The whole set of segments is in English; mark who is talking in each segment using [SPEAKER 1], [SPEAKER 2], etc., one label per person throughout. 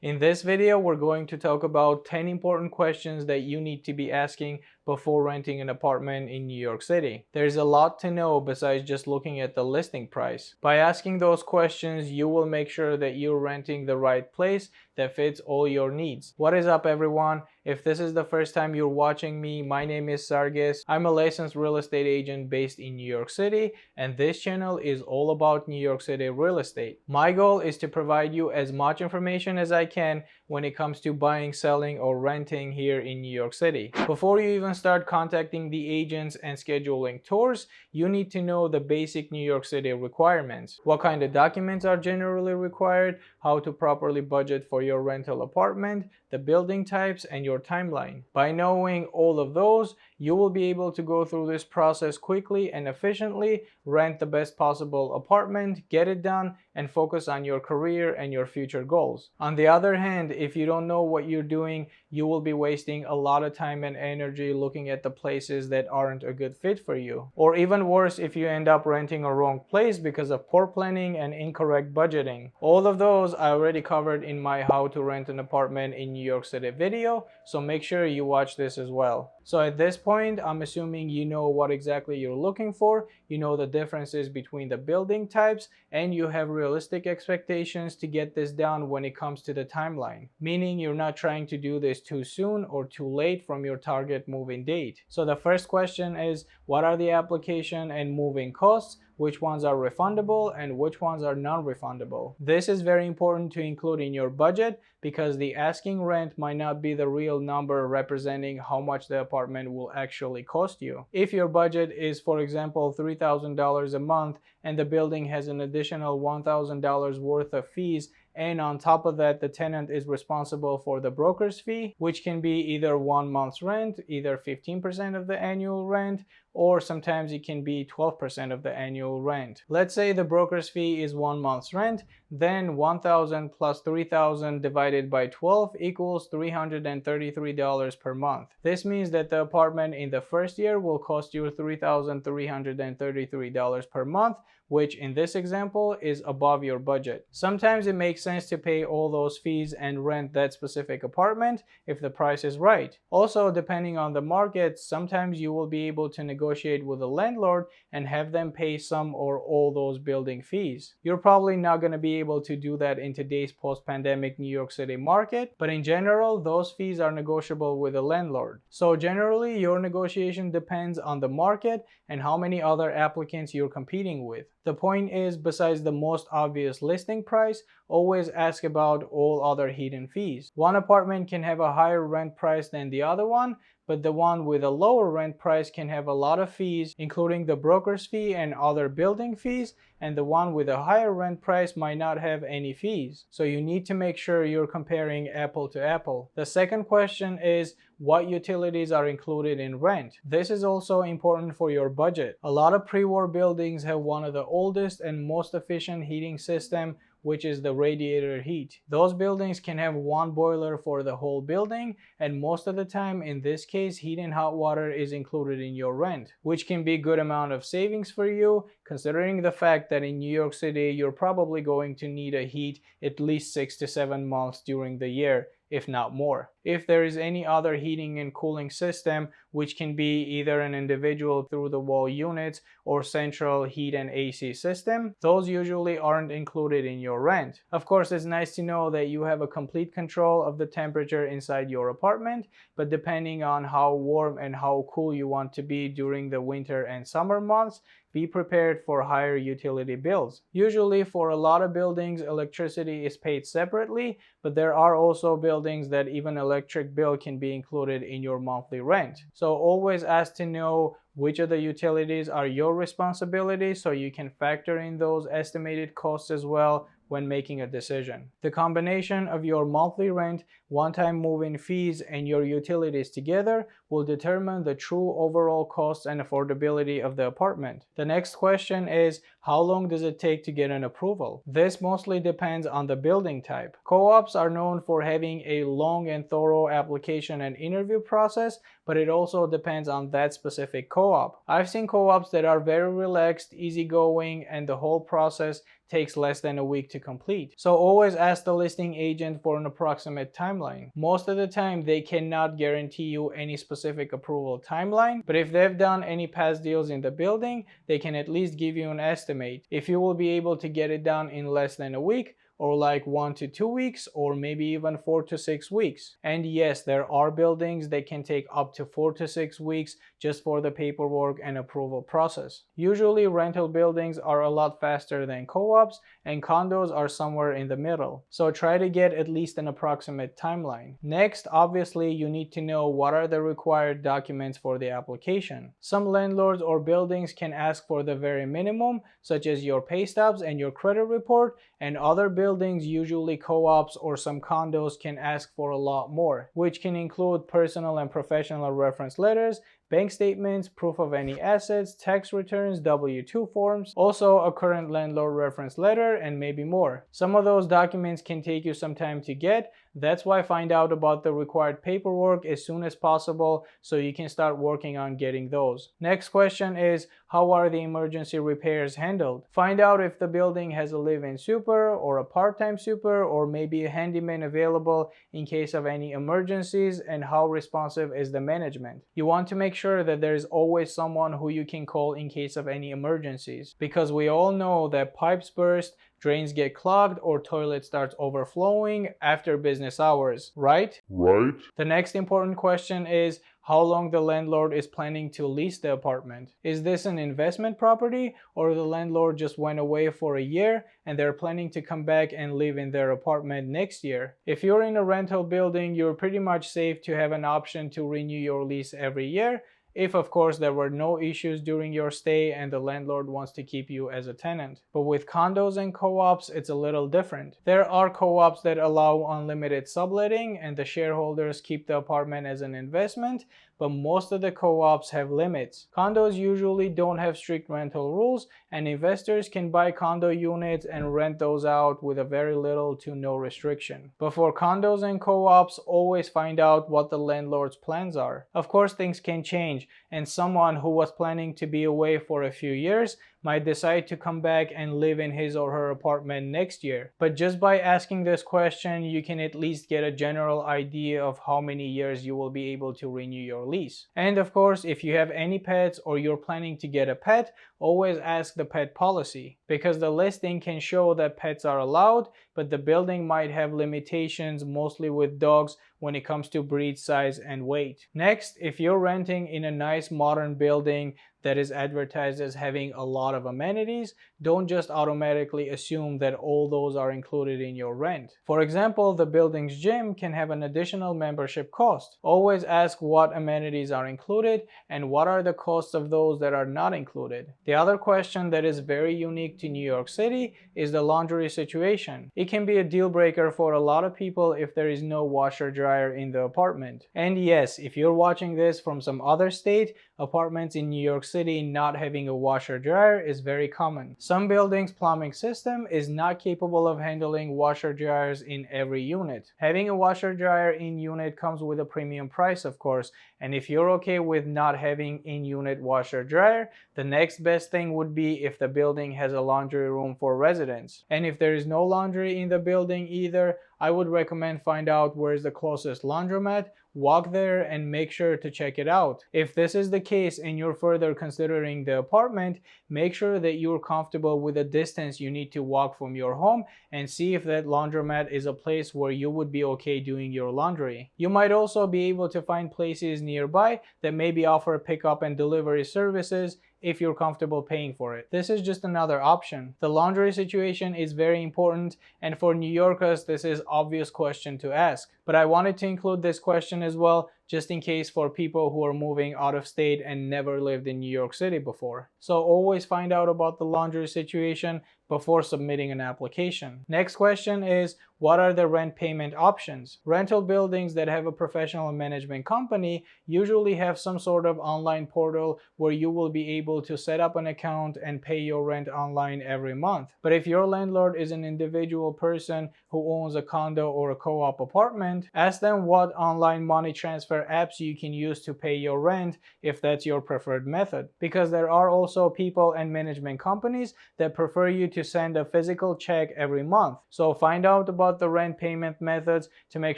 [SPEAKER 1] In this video, we're going to talk about 10 important questions that you need to be asking before renting an apartment in New York City. There's a lot to know besides just looking at the listing price. By asking those questions, you will make sure that you're renting the right place that fits all your needs. What is up, everyone? If this is the first time you're watching me, my name is Sargis. I'm a licensed real estate agent based in New York City, and this channel is all about New York City real estate. My goal is to provide you as much information as I can when it comes to buying, selling, or renting here in New York City. Before you even start contacting the agents and scheduling tours, you need to know the basic New York City requirements. What kind of documents are generally required, how to properly budget for your rental apartment, the building types, and your timeline. By knowing all of those, you will be able to go through this process quickly and efficiently, rent the best possible apartment, get it done, and focus on your career and your future goals. On the other hand, if you don't know what you're doing, you will be wasting a lot of time and energy looking at the places that aren't a good fit for you. Or even worse, if you end up renting a wrong place because of poor planning and incorrect budgeting. All of those I already covered in my How to Rent an Apartment in New York City video, so make sure you watch this as well. So at this point, I'm assuming you know what exactly you're looking for, you know the differences between the building types, and you have realistic expectations to get this done when it comes to the timeline. Meaning you're not trying to do this too soon or too late from your target moving date. So the first question is, what are the application and moving costs? Which ones are refundable and which ones are non-refundable? This is very important to include in your budget because the asking rent might not be the real number representing how much the apartment will actually cost you. If your budget is, for example, $3,000 a month and the building has an additional $1,000 worth of fees, and on top of that, the tenant is responsible for the broker's fee, which can be either 1 month's rent, either 15% of the annual rent, or sometimes it can be 12% of the annual rent. Let's say the broker's fee is 1 month's rent, then 1,000 plus 3,000 divided by 12 equals $333 per month. This means that the apartment in the first year will cost you $3,333 per month, which in this example is above your budget. Sometimes it makes sense to pay all those fees and rent that specific apartment if the price is right. Also, depending on the market, sometimes you will be able to negotiate with the landlord and have them pay some or all those building fees. You're probably not going to be able to do that in today's post-pandemic New York City market, but in general, those fees are negotiable with the landlord. So generally, your negotiation depends on the market and how many other applicants you're competing with. The point is, besides the most obvious listing price, always ask about all other hidden fees. One apartment can have a higher rent price than the other one, but the one with a lower rent price can have a lot of fees, including the broker's fee and other building fees, and the one with a higher rent price might not have any fees. So you need to make sure you're comparing apple to apple. The second question is, what utilities are included in rent? This is also important for your budget. A lot of pre-war buildings have one of the oldest and most efficient heating system, which is the radiator heat. Those buildings can have one boiler for the whole building, and most of the time in this case, heat and hot water is included in your rent, which can be a good amount of savings for you, considering the fact that in New York City, you're probably going to need a heat at least 6 to 7 months during the year, if not more. If there is any other heating and cooling system, which can be either an individual through the wall units or central heat and AC system, those usually aren't included in your rent. Of course, it's nice to know that you have a complete control of the temperature inside your apartment, but depending on how warm and how cool you want to be during the winter and summer months, be prepared for higher utility bills. Usually for a lot of buildings, electricity is paid separately, but there are also buildings that even electric bill can be included in your monthly rent. So always ask to know which of the utilities are your responsibility so you can factor in those estimated costs as well when making a decision. The combination of your monthly rent, one-time move-in fees, and your utilities together will determine the true overall cost and affordability of the apartment. The next question is, how long does it take to get an approval? This mostly depends on the building type. Co-ops are known for having a long and thorough application and interview process, but it also depends on that specific co-op. I've seen co-ops that are very relaxed, easygoing, and the whole process takes less than a week to complete. So always ask the listing agent for an approximate timeline. Most of the time they cannot guarantee you any specific approval timeline, but if they've done any past deals in the building, they can at least give you an estimate if you will be able to get it done in less than a week, or like 1 to 2 weeks, or maybe even 4 to 6 weeks. And yes, there are buildings that can take up to 4 to 6 weeks just for the paperwork and approval process. Usually rental buildings are a lot faster than co-ops, and condos are somewhere in the middle. So try to get at least an approximate timeline. Next, obviously, you need to know what are the required documents for the application. Some landlords or buildings can ask for the very minimum, such as your pay stubs and your credit report, and other buildings, usually co-ops or some condos, can ask for a lot more, which can include personal and professional reference letters, bank statements, proof of any assets, tax returns, W-2 forms, also a current landlord reference letter, and maybe more. Some of those documents can take you some time to get. That's why find out about the required paperwork as soon as possible so you can start working on getting those. Next question is, how are the emergency repairs handled? Find out if the building has a live-in super or a part-time super, or maybe a handyman available in case of any emergencies, and how responsive is the management. You want to make sure that there is always someone who you can call in case of any emergencies, because we all know that pipes burst, drains get clogged, or toilet starts overflowing after business hours, right?
[SPEAKER 2] Right.
[SPEAKER 1] The next important question is how long the landlord is planning to lease the apartment. Is this an investment property, or the landlord just went away for a year and they're planning to come back and live in their apartment next year? If you're in a rental building, you're pretty much safe to have an option to renew your lease every year, if of course there were no issues during your stay and the landlord wants to keep you as a tenant. But with condos and co-ops, it's a little different. There are co-ops that allow unlimited subletting and the shareholders keep the apartment as an investment, but most of the co-ops have limits. Condos usually don't have strict rental rules, and investors can buy condo units and rent those out with a very little to no restriction. But for condos and co-ops, always find out what the landlord's plans are. Of course, things can change, and someone who was planning to be away for a few years might decide to come back and live in his or her apartment next year. But just by asking this question, you can at least get a general idea of how many years you will be able to renew your lease. And of course, if you have any pets or you're planning to get a pet, always ask the pet policy, because the listing can show that pets are allowed, but the building might have limitations, mostly with dogs, when it comes to breed size and weight. Next, if you're renting in a nice modern building that is advertised as having a lot of amenities, don't just automatically assume that all those are included in your rent. For example, the building's gym can have an additional membership cost. Always ask what amenities are included and what are the costs of those that are not included. The other question that is very unique to New York City is the laundry situation. It can be a deal breaker for a lot of people if there is no washer dryer in the apartment. And yes, if you're watching this from some other state, apartments in New York City not having a washer dryer is very common. Some buildings' plumbing system is not capable of handling washer dryers in every unit. Having a washer dryer in unit comes with a premium price, of course, and if you're okay with not having in-unit washer dryer, the next best thing would be if the building has a laundry room for residents. And if there is no laundry in the building either, I would recommend find out where is the closest laundromat, walk there and make sure to check it out. If this is the case and you're further considering the apartment, make sure that you're comfortable with the distance you need to walk from your home and see if that laundromat is a place where you would be okay doing your laundry. You might also be able to find places nearby that maybe offer pickup and delivery services if you're comfortable paying for it. This is just another option. The laundry situation is very important, and for New Yorkers, this is obvious question to ask. But I wanted to include this question as well, just in case for people who are moving out of state and never lived in New York City before. So always find out about the laundry situation before submitting an application. Next question is, what are the rent payment options? Rental buildings that have a professional management company usually have some sort of online portal where you will be able to set up an account and pay your rent online every month. But if your landlord is an individual person who owns a condo or a co-op apartment, ask them what online money transfer apps you can use to pay your rent if that's your preferred method. Because there are also people and management companies that prefer you to send a physical check every month. So find out about the rent payment methods to make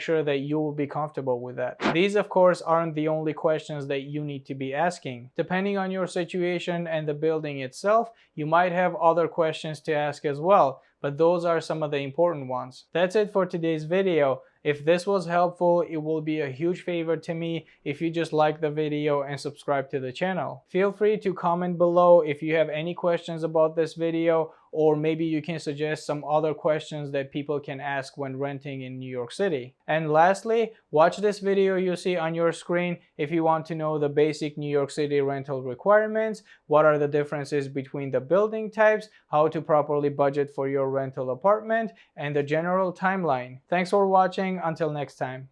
[SPEAKER 1] sure that you will be comfortable with that. These, of course, aren't the only questions that you need to be asking. Depending on your situation and the building itself, you might have other questions to ask as well, but those are some of the important ones. That's it for today's video. If this was helpful, it will be a huge favor to me if you just like the video and subscribe to the channel. Feel free to comment below if you have any questions about this video, or maybe you can suggest some other questions that people can ask when renting in New York City. And lastly, watch this video you see on your screen if you want to know the basic New York City rental requirements, what are the differences between the building types, how to properly budget for your rental apartment, and the general timeline. Thanks for watching. Until next time.